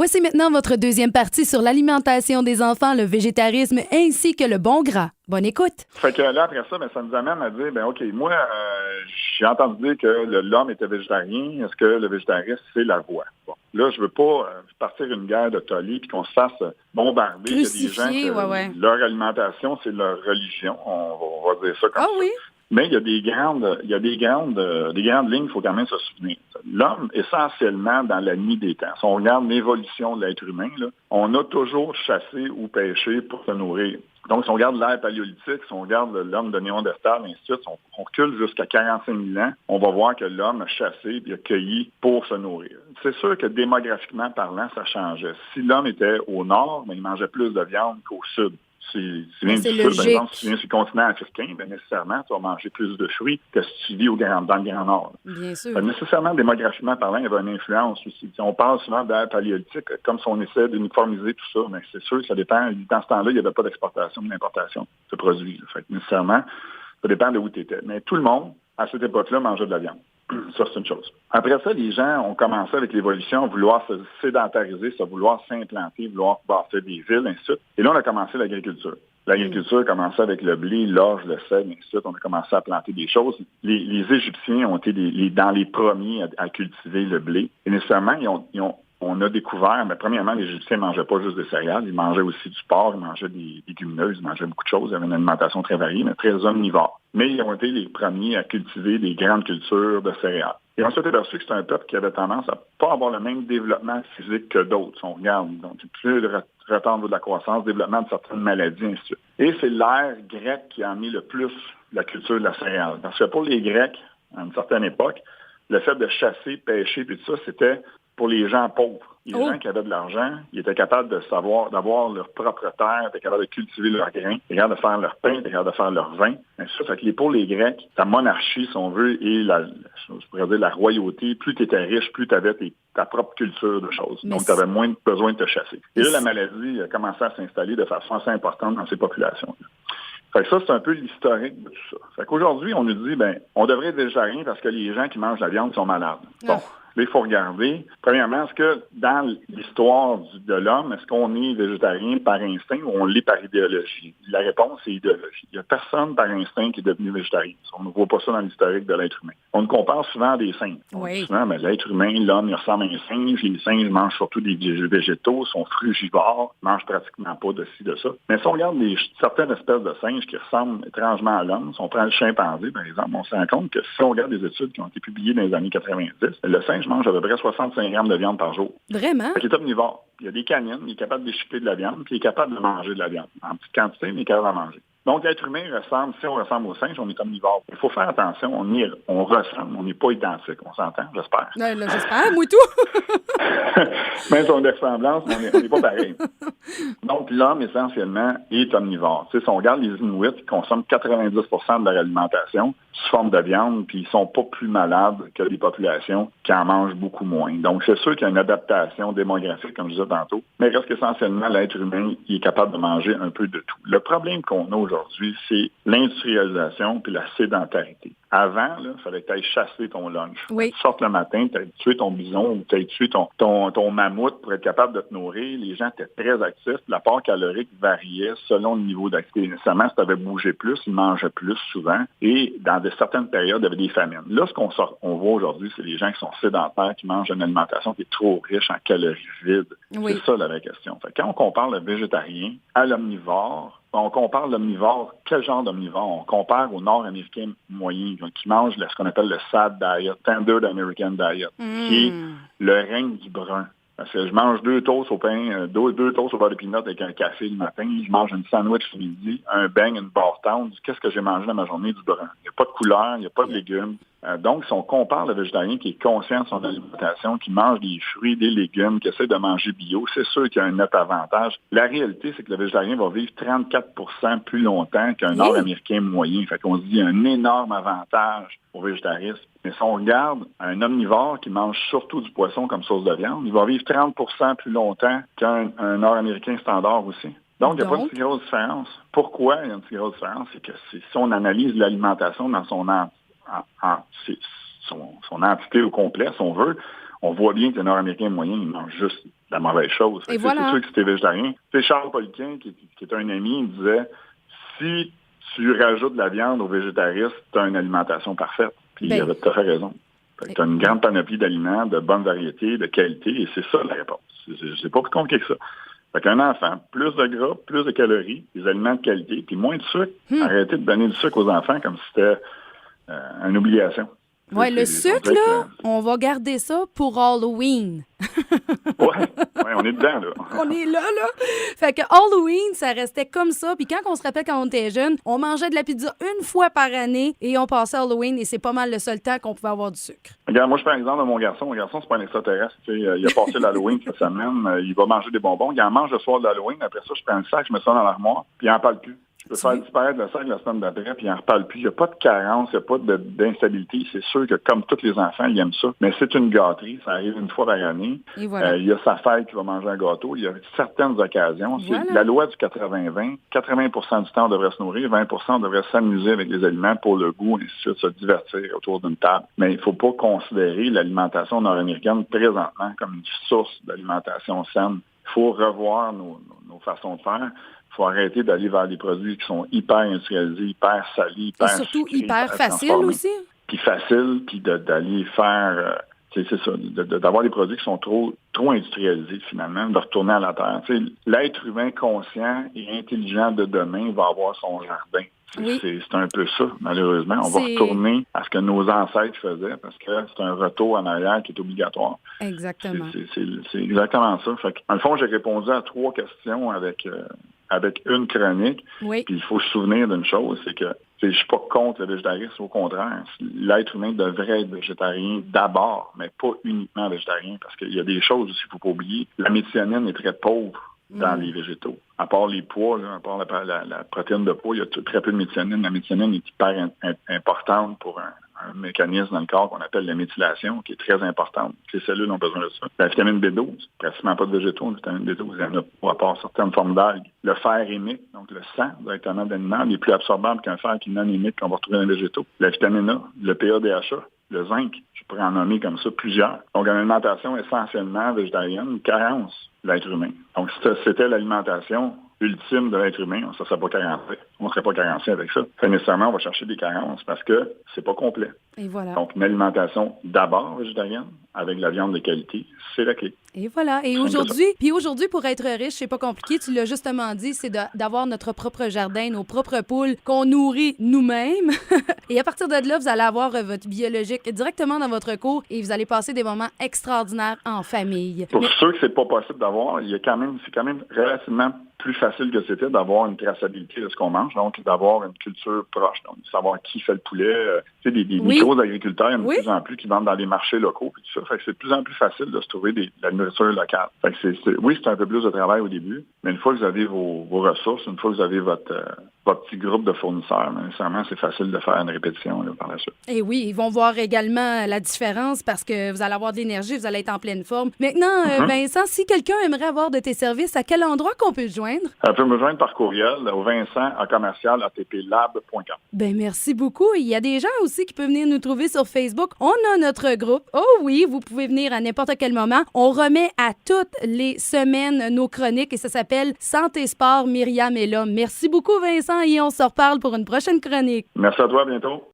Voici maintenant votre deuxième partie sur l'alimentation des enfants, le végétarisme ainsi que le bon gras. Bonne écoute. Fait que là, après ça, ça nous amène à dire, OK, moi, j'ai entendu dire que l'homme était végétarien. Est-ce que le végétarisme, c'est la voie? Bon. Là, je veux pas partir une guerre de tollé puis qu'on se fasse bombarder. Crucifier, il y a des gens que leur alimentation, c'est leur religion. On va dire ça comme ça. Oui? Mais il y a des grandes lignes, il faut quand même se souvenir. L'homme, essentiellement, dans la nuit des temps, si on regarde l'évolution de l'être humain, là, on a toujours chassé ou pêché pour se nourrir. Donc, si on regarde l'ère paléolithique, si on regarde l'homme de Néandertal, ainsi de suite, on recule jusqu'à 45 000 ans, on va voir que l'homme a chassé et a cueilli pour se nourrir. C'est sûr que démographiquement parlant, ça changeait. Si l'homme était au nord, il mangeait plus de viande qu'au sud. Si tu viens du sud, par exemple, si tu viens sur le continent africain, nécessairement, tu vas manger plus de fruits que si tu vis dans le Grand Nord. Bien sûr. Nécessairement, démographiquement parlant, il y avait une influence aussi. On parle souvent d'ère paléolithique, comme si on essaie d'uniformiser tout ça, mais c'est sûr que ça dépend. Dans ce temps-là, il n'y avait pas d'exportation ou d'importation de produits. Fait que nécessairement, ça dépend de où tu étais. Mais tout le monde, à cette époque-là, mangeait de la viande. Ça, c'est une chose. Après ça, les gens ont commencé avec l'évolution à vouloir se sédentariser, à vouloir s'implanter, vouloir bâtir des villes, ainsi de suite. Et là, on a commencé l'agriculture. L'agriculture a commencé avec le blé, l'orge, le sel, ainsi de suite. On a commencé à planter des choses. Les Égyptiens ont été dans les premiers à cultiver le blé. Et nécessairement, on a découvert, mais premièrement, les Égyptiens ne mangeaient pas juste des céréales, ils mangeaient aussi du porc, ils mangeaient des légumineuses, ils mangeaient beaucoup de choses. Ils avaient une alimentation très variée, mais très omnivore. Mais ils ont été les premiers à cultiver des grandes cultures de céréales. Et on s'est aperçu que c'est un peuple qui avait tendance à pas avoir le même développement physique que d'autres. Si on regarde, donc plus de retard de la croissance, développement de certaines maladies, ainsi de suite. Et c'est l'ère grecque qui a amené le plus la culture de la céréale. Parce que pour les Grecs, à une certaine époque, le fait de chasser, pêcher, puis tout ça, c'était pour les gens pauvres. Les gens qui avaient de l'argent, ils étaient capables d'avoir leur propre terre, étaient capables de cultiver leurs grains, étaient capables de faire leur pain, étaient capables de faire leur vin. Mais ça fait que pour les Grecs, ta monarchie, si on veut, et je pourrais dire la royauté, plus tu étais riche, plus tu avais ta propre culture de choses. Donc, tu avais moins besoin de te chasser. Et là, la maladie a commencé à s'installer de façon assez importante dans ces populations-là. Fait que ça, c'est un peu l'historique de tout ça. Fait qu'aujourd'hui, on nous dit, on devrait être végétarien parce que les gens qui mangent la viande sont malades. Bon. Là, il faut regarder. Premièrement, est-ce que dans l'histoire de l'homme, est-ce qu'on est végétarien par instinct ou on l'est par idéologie? La réponse, c'est idéologie. Il n'y a personne par instinct qui est devenu végétarien. On ne voit pas ça dans l'historique de l'être humain. On nous compare souvent à des singes. On dit souvent, l'être humain, l'homme, il ressemble à un singe. Les singes mangent surtout des végétaux, sont frugivores, mangent pratiquement pas de ci, de ça. Mais si on regarde certaines espèces de singes qui ressemblent étrangement à l'homme, si on prend le chimpanzé, par exemple, on se rend compte que si on regarde des études qui ont été publiées dans les années 90, le singe mange à peu près 65 grammes de viande par jour. Vraiment? Il est omnivore. Il a des canines, il est capable de déchiqueter de la viande, puis il est capable de manger de la viande. En petite quantité, mais il est capable d'en manger. Donc, l'être humain si on ressemble au singe, on est omnivore. Il faut faire attention, on ressemble, on n'est pas identique. On s'entend, j'espère. Là, j'espère, moi tout. Même si on est ressemblance, on n'est pas pareil. Donc, l'homme, essentiellement, est omnivore. Si on regarde les Inuits, ils consomment 90 de leur alimentation sous forme de viande, puis ils sont pas plus malades que des populations qui en mangent beaucoup moins. Donc, c'est sûr qu'il y a une adaptation démographique, comme je disais tantôt, mais reste qu'essentiellement, l'être humain, il est capable de manger un peu de tout. Le problème qu'on a aujourd'hui, c'est l'industrialisation puis la sédentarité. Avant, il fallait que tu ailles chasser ton lunch. Oui. Tu sortes le matin, tu as tué ton bison ou tu as tué ton mammouth pour être capable de te nourrir. Les gens étaient très actifs. L'apport calorique variait selon le niveau d'activité. Nécessairement, si tu avais bougé plus, ils mangeaient plus souvent. Et dans certaines périodes, il y avait des famines. Là, ce qu'on voit aujourd'hui, c'est les gens qui sont sédentaires, qui mangent une alimentation qui est trop riche en calories vides. Oui. C'est ça la vraie question. Fait, quand on compare le végétarien à l'omnivore, on compare l'omnivore, quel genre d'omnivore? On compare au nord-américain moyen, qui mange ce qu'on appelle le SAD diet, Standard American Diet, qui est le règne du brun. Parce que je mange 2 toasts au pain, 2 toasts au beurre de pinot avec un café le matin, je mange une sandwich le midi, un beigne, une barre tendre. Qu'est-ce que j'ai mangé dans ma journée? Du brun. Il n'y a pas de couleur, il n'y a pas de légumes. Donc, si on compare le végétarien qui est conscient de son alimentation, qui mange des fruits, des légumes, qui essaie de manger bio, c'est sûr qu'il y a un net avantage. La réalité, c'est que le végétarien va vivre 34% plus longtemps qu'un nord-américain moyen. Fait qu'on se dit qu'il y a un énorme avantage au végétarisme. Mais si on regarde un omnivore qui mange surtout du poisson comme source de viande, il va vivre 30% plus longtemps qu'un nord-américain standard aussi. Donc, il n'y a pas une si grosse différence. Pourquoi il y a une si grosse différence? C'est que si on analyse l'alimentation dans son entité au complet, si on veut, on voit bien que le Nord-Américain moyen, il mange juste la mauvaise chose. Et voilà. C'est sûr que si t'es végétarien. C'est Charles Poliquin, qui est un ami, il disait, si tu rajoutes de la viande aux végétaristes, tu as une alimentation parfaite. Puis il avait tout à fait raison. Tu as une grande panoplie d'aliments, de bonne variété, de qualité, et c'est ça la réponse. C'est pas plus compliqué que ça. Fait qu'un enfant, plus de gras, plus de calories, des aliments de qualité, puis moins de sucre. Arrêtez de donner du sucre aux enfants comme si c'était une obligation. Oui, le sucre, là, on va garder ça pour Halloween. Ouais, on est dedans, là. On est là. Fait que Halloween, ça restait comme ça. Puis quand on se rappelle quand on était jeune, on mangeait de la pizza une fois par année et on passait Halloween et c'est pas mal le seul temps qu'on pouvait avoir du sucre. Regarde, moi, je prends l'exemple de mon garçon. Mon garçon, c'est pas un extraterrestre. Il a passé l'Halloween cette semaine. Il va manger des bonbons. Il en mange le soir de l'Halloween. Après ça, je prends le sac, je mets ça dans l'armoire, puis il en parle plus. Je peux faire disparaître le sac la semaine d'après, puis il n'en reparle plus. Il n'y a pas de carence, il n'y a pas d'instabilité. C'est sûr que, comme tous les enfants, ils aiment ça. Mais c'est une gâterie. Ça arrive une fois par année. Et voilà. Il y a sa fête qui va manger un gâteau. Il y a certaines occasions. Voilà. C'est la loi du 80-20. 80% du temps, on devrait se nourrir. 20% on devrait s'amuser avec les aliments pour le goût, et ainsi de suite, se divertir autour d'une table. Mais il ne faut pas considérer l'alimentation nord-américaine présentement comme une source d'alimentation saine. Il faut revoir nos façons de faire. Il faut arrêter d'aller vers des produits qui sont hyper industrialisés, hyper salés, hyper et surtout sucrés, hyper faciles aussi. Puis facile, puis d'aller faire... c'est ça, d'avoir des produits qui sont trop industrialisés, finalement, de retourner à la terre. L'être humain conscient et intelligent de demain va avoir son jardin. Oui. C'est un peu ça, malheureusement. On va retourner à ce que nos ancêtres faisaient parce que c'est un retour en arrière qui est obligatoire. Exactement. C'est exactement ça. Fait que, dans le fond, j'ai répondu à 3 questions avec une chronique. Oui. Puis il faut se souvenir d'une chose, c'est que je suis pas contre le végétarisme, au contraire. L'être humain devrait être végétarien d'abord, mais pas uniquement végétarien, parce qu'il y a des choses aussi qu'il ne faut pas oublier. La méthionine est très pauvre dans les végétaux. À part les pois, à part la protéine de pois, il y a très peu de méthionine. La méthionine est hyper importante pour un mécanisme dans le corps qu'on appelle la méthylation, qui est très importante. Les cellules ont besoin de ça. La vitamine B12, pratiquement pas de végétaux, la vitamine B12, il y en a pas, à part certaines formes d'algues. Le fer émique, donc le sang directement d'animal, est plus absorbable qu'un fer qui est non émique qu'on va retrouver dans les végétaux. La vitamine A, le PADHA, le zinc, je pourrais en nommer comme ça plusieurs. Donc, une alimentation essentiellement végétarienne, carence l'être humain. Donc, si c'était l'alimentation ultime de l'être humain, ça ne serait pas carencé. On ne serait pas carencé avec ça. Fait nécessairement, on va chercher des carences parce que c'est pas complet. Et voilà. Donc, une alimentation d'abord végétarienne avec de la viande de qualité, c'est la clé. Et voilà. Et aujourd'hui, pour être riche, c'est pas compliqué, tu l'as justement dit, c'est d'avoir notre propre jardin, nos propres poules qu'on nourrit nous-mêmes. Et à partir de là, vous allez avoir votre biologique directement dans votre cour et vous allez passer des moments extraordinaires en famille. Pour ceux que c'est pas possible d'avoir, c'est quand même relativement plus facile que c'était d'avoir une traçabilité de ce qu'on mange, donc d'avoir une culture proche, donc de savoir qui fait le poulet. Tu sais, des micro-agriculteurs, il y en a de plus en plus qui vendent dans les marchés locaux, puis tout ça. Fait que c'est de plus en plus facile de se trouver de la nourriture locale. Fait que c'est un peu plus de travail au début, mais une fois que vous avez vos ressources, une fois que vous avez votre petit groupe de fournisseurs, nécessairement, c'est facile de faire une répétition là, par la suite. Et oui, ils vont voir également la différence parce que vous allez avoir de l'énergie, vous allez être en pleine forme. Maintenant, Vincent, si quelqu'un aimerait avoir de tes services, à quel endroit qu'on peut te joindre? On peut me joindre par courriel au vincent@atplab.com. Ben merci beaucoup. Il y a des gens aussi qui peuvent venir nous trouver sur Facebook. On a notre groupe. Oh oui, vous pouvez venir à n'importe quel moment. On remet à toutes les semaines nos chroniques et ça s'appelle Santé Sport Myriam est là. Merci beaucoup, Vincent, et on se reparle pour une prochaine chronique. Merci à toi, à bientôt.